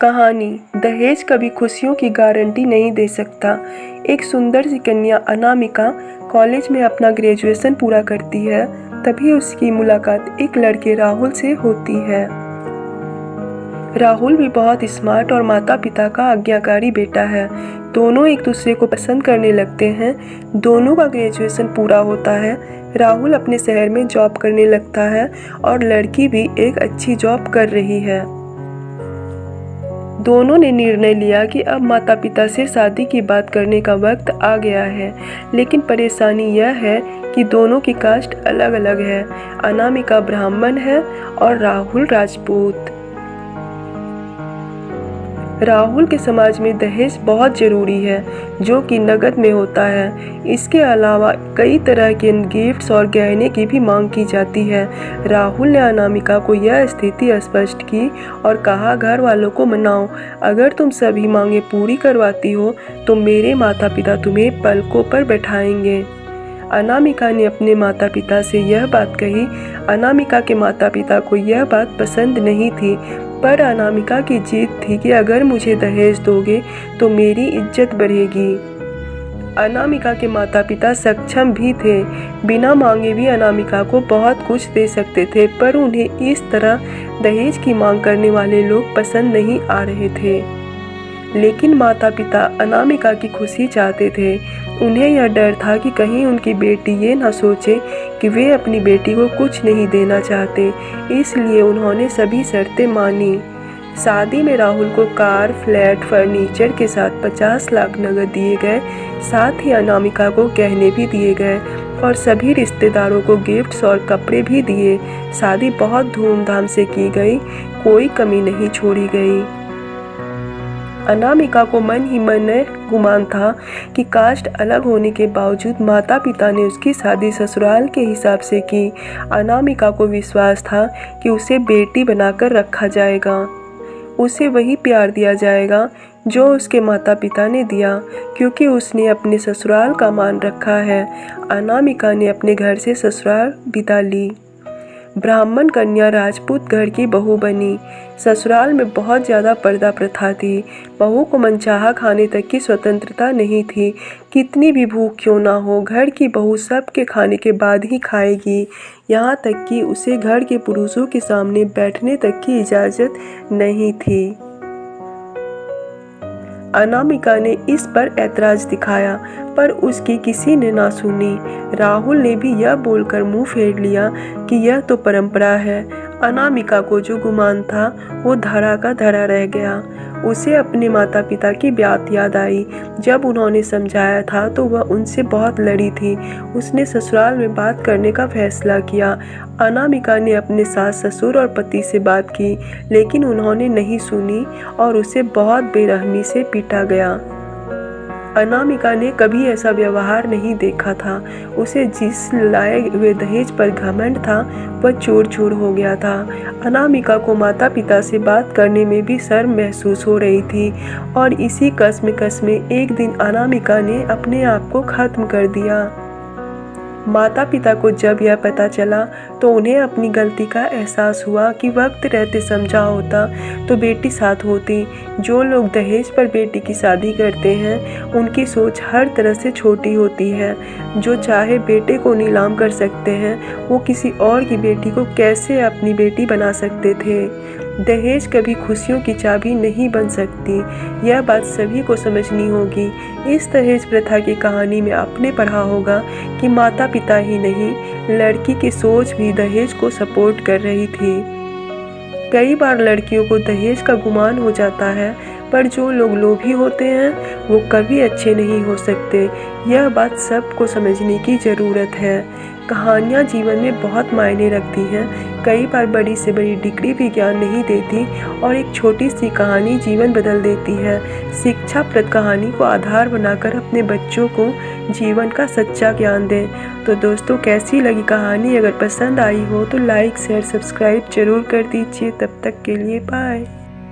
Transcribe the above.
कहानी दहेज कभी खुशियों की गारंटी नहीं दे सकता। एक सुंदर सी कन्या अनामिका कॉलेज में अपना ग्रेजुएशन पूरा करती है। तभी उसकी मुलाकात एक लड़के राहुल से होती है। राहुल भी बहुत स्मार्ट और माता पिता का आज्ञाकारी बेटा है। दोनों एक दूसरे को पसंद करने लगते हैं। दोनों का ग्रेजुएशन पूरा होता है। राहुल अपने शहर में जॉब करने लगता है और लड़की भी एक अच्छी जॉब कर रही है। दोनों ने निर्णय लिया कि अब माता पिता से शादी की बात करने का वक्त आ गया है। लेकिन परेशानी यह है कि दोनों की कास्ट अलग अलग है। अनामिका ब्राह्मण है और राहुल राजपूत। राहुल के समाज में दहेज बहुत ज़रूरी है, जो कि नकद में होता है। इसके अलावा कई तरह के गिफ्ट्स और गहने की भी मांग की जाती है। राहुल ने अनामिका को यह स्थिति स्पष्ट की और कहा, घर वालों को मनाओ, अगर तुम सभी मांगे पूरी करवाती हो तो मेरे माता पिता तुम्हें पलकों पर बैठाएंगे। अनामिका ने अपने माता पिता से यह बात कही। अनामिका के माता पिता को यह बात पसंद नहीं थी, पर अनामिका की जिद थी कि अगर मुझे दहेज दोगे तो मेरी इज्जत बढ़ेगी। अनामिका के माता पिता सक्षम भी थे। बिना मांगे भी अनामिका को बहुत कुछ दे सकते थे, पर उन्हें इस तरह दहेज की मांग करने वाले लोग पसंद नहीं आ रहे थे। लेकिन माता पिता अनामिका की खुशी चाहते थे। उन्हें यह डर था कि कहीं उनकी बेटी ये न सोचे कि वे अपनी बेटी को कुछ नहीं देना चाहते, इसलिए उन्होंने सभी शर्तें मानी। शादी में राहुल को कार, फ्लैट, फर्नीचर के साथ 50 लाख नगद दिए गए। साथ ही अनामिका को गहने भी दिए गए और सभी रिश्तेदारों को गिफ्ट्स और कपड़े भी दिए। शादी बहुत धूमधाम से की गई, कोई कमी नहीं छोड़ी गई। अनामिका को मन ही मन गुमान था कि कास्ट अलग होने के बावजूद माता पिता ने उसकी शादी ससुराल के हिसाब से की। अनामिका को विश्वास था कि उसे बेटी बनाकर रखा जाएगा, उसे वही प्यार दिया जाएगा जो उसके माता पिता ने दिया, क्योंकि उसने अपने ससुराल का मान रखा है। अनामिका ने अपने घर से ससुराल बिता ली। ब्राह्मण कन्या राजपूत घर की बहू बनी। ससुराल में बहुत ज़्यादा पर्दा प्रथा थी। बहू को मनचाहा खाने तक की स्वतंत्रता नहीं थी। कितनी भी भूख क्यों ना हो, घर की बहू सबके खाने के बाद ही खाएगी। यहाँ तक कि उसे घर के पुरुषों के सामने बैठने तक की इजाज़त नहीं थी। अनामिका ने इस पर ऐतराज़ दिखाया, पर उसकी किसी ने ना सुनी। राहुल ने भी यह बोलकर मुंह फेर लिया कि यह तो परंपरा है। अनामिका को जो गुमान था वो धरा का धरा रह गया। उसे अपने माता पिता की बात याद आई। जब उन्होंने समझाया था तो वह उनसे बहुत लड़ी थी। उसने ससुराल में बात करने का फैसला किया। अनामिका ने अपने सास ससुर और पति से बात की, लेकिन उन्होंने नहीं सुनी और उसे बहुत बेरहमी से पीटा गया। अनामिका ने कभी ऐसा व्यवहार नहीं देखा था। उसे जिस लाए हुए दहेज पर घमंड था वह चूर चूर हो गया था। अनामिका को माता पिता से बात करने में भी शर्म महसूस हो रही थी और इसी कश्मकश में एक दिन अनामिका ने अपने आप को खत्म कर दिया। माता पिता को जब यह पता चला तो उन्हें अपनी गलती का एहसास हुआ कि वक्त रहते समझा होता तो बेटी साथ होती। जो लोग दहेज पर बेटी की शादी करते हैं उनकी सोच हर तरह से छोटी होती है। जो चाहे बेटे को नीलाम कर सकते हैं, वो किसी और की बेटी को कैसे अपनी बेटी बना सकते थे। दहेज कभी खुशियों की चाबी नहीं बन सकती, यह बात सभी को समझनी होगी। इस दहेज प्रथा की कहानी में आपने पढ़ा होगा कि माता पिता ही नहीं, लड़की की सोच भी दहेज को सपोर्ट कर रही थी। कई बार लड़कियों को दहेज का गुमान हो जाता है, पर जो लोग लोभी होते हैं वो कभी अच्छे नहीं हो सकते। यह बात सबको समझने की ज़रूरत है। कहानियाँ जीवन में बहुत मायने रखती हैं। कई बार बड़ी से बड़ी डिग्री भी ज्ञान नहीं देती और एक छोटी सी कहानी जीवन बदल देती है। शिक्षाप्रद कहानी को आधार बनाकर अपने बच्चों को जीवन का सच्चा ज्ञान दें। तो दोस्तों, कैसी लगी कहानी? अगर पसंद आई हो तो लाइक, शेयर, सब्सक्राइब जरूर कर दीजिए। तब तक के लिए बाय।